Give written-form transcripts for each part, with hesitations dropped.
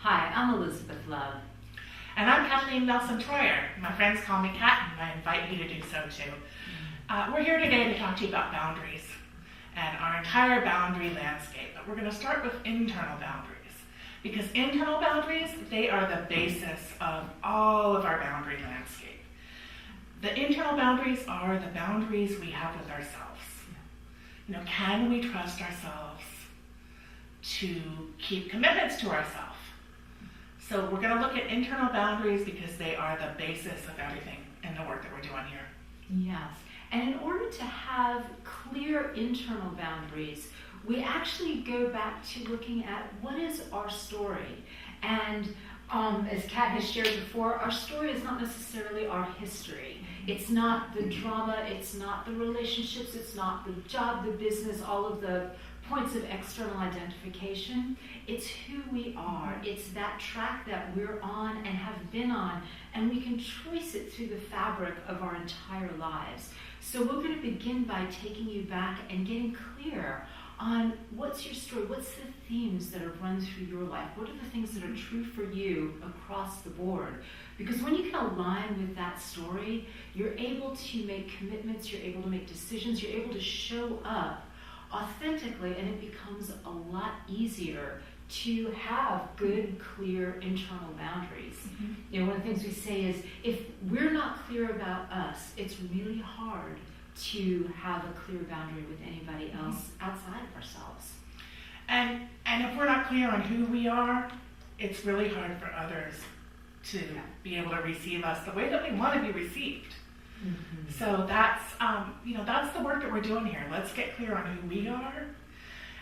Hi, I'm Elizabeth Love. And I'm Kathleen Nelson-Troyer. My friends call me Kat, and I invite you to do so too. We're here today to talk to you about boundaries and our entire boundary landscape. But we're going to start with internal boundaries, because internal boundaries, they are the basis of all of our boundary landscape. The internal boundaries are the boundaries we have with ourselves. You know, can we trust ourselves to keep commitments to ourselves? So we're going to look at internal boundaries because they are the basis of everything in the work that we're doing here. Yes, and in order to have clear internal boundaries, we actually go back to looking at what is our story. And as Kat has shared before, our story is not necessarily our history. It's not the drama, it's not the relationships, it's not the job, the business, all of the points of external identification. It's who we are. It's that track that we're on and have been on, and we can trace it through the fabric of our entire lives. So we're going to begin by taking you back and getting clear on what's your story, what's the themes that have run through your life, what are the things that are true for you across the board. Because when you can align with that story, you're able to make commitments, you're able to make decisions, you're able to show up authentically, and it becomes a lot easier to have good, clear internal boundaries. Mm-hmm. You know, one of the things we say is, if we're not clear about us, it's really hard to have a clear boundary with anybody else outside of ourselves. And if we're not clear on who we are, it's really hard for others to be able to receive us the way that we want to be received. Mm-hmm. So that's that's the work that we're doing here. Let's get clear on who we are,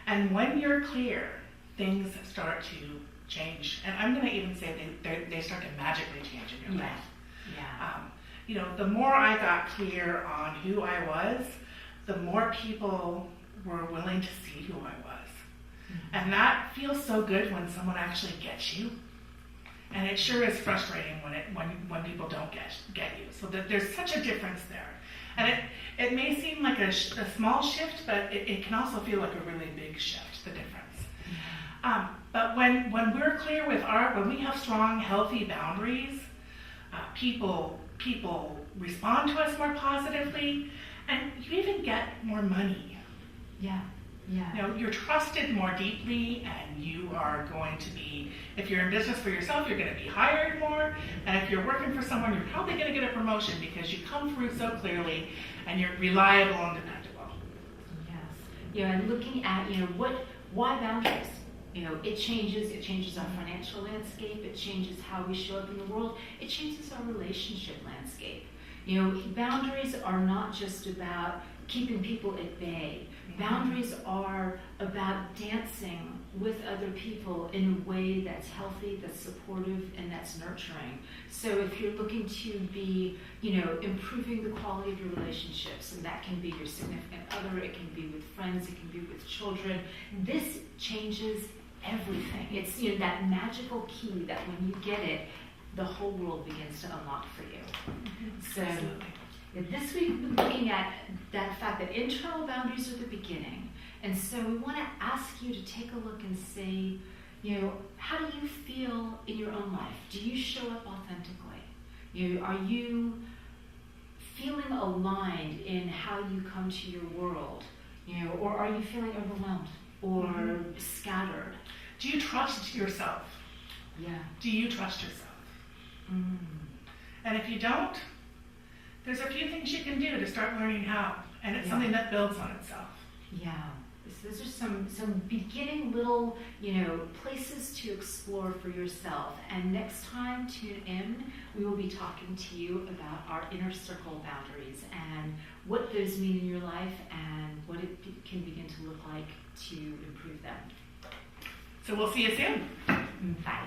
and when you're clear, things start to change. And I'm going to even say they start to magically change in your life. Yeah. The more I got clear on who I was, the more people were willing to see who I was, and that feels so good when someone actually gets you. And it sure is frustrating when people don't get you. So that there's such a difference there. And it may seem like a small shift, but it can also feel like a really big shift, the difference. But when we're clear with when we have strong, healthy boundaries, people respond to us more positively, and you even get more money. Yeah. Yeah. You're trusted more deeply, and you are going to be, if you're in business for yourself, you're going to be hired more, and if you're working for someone, you're probably going to get a promotion because you come through so clearly, and you're reliable and dependable. Yes. And looking at, why boundaries? It changes our financial landscape, it changes how we show up in the world, it changes our relationship landscape. Boundaries are not just about keeping people at bay. Boundaries are about dancing with other people in a way that's healthy, that's supportive, and that's nurturing. So if you're looking to be, improving the quality of your relationships, and that can be your significant other, it can be with friends, it can be with children, this changes everything. It's that magical key that when you get it, the whole world begins to unlock for you. So this week we're looking at that fact that internal boundaries are the beginning. And so we want to ask you to take a look and say, how do you feel in your own life? Do you show up authentically? Are you feeling aligned in how you come to your world? Or are you feeling overwhelmed or scattered? Do you trust yourself? Yeah. Do you trust yourself? Mm. And if you don't, there's a few things you can do to start learning how, and it's something that builds on itself. Yeah. So those are some beginning little, places to explore for yourself. And next time, tune in. We will be talking to you about our inner circle boundaries and what those mean in your life and what it can begin to look like to improve them. So we'll see you soon. Bye.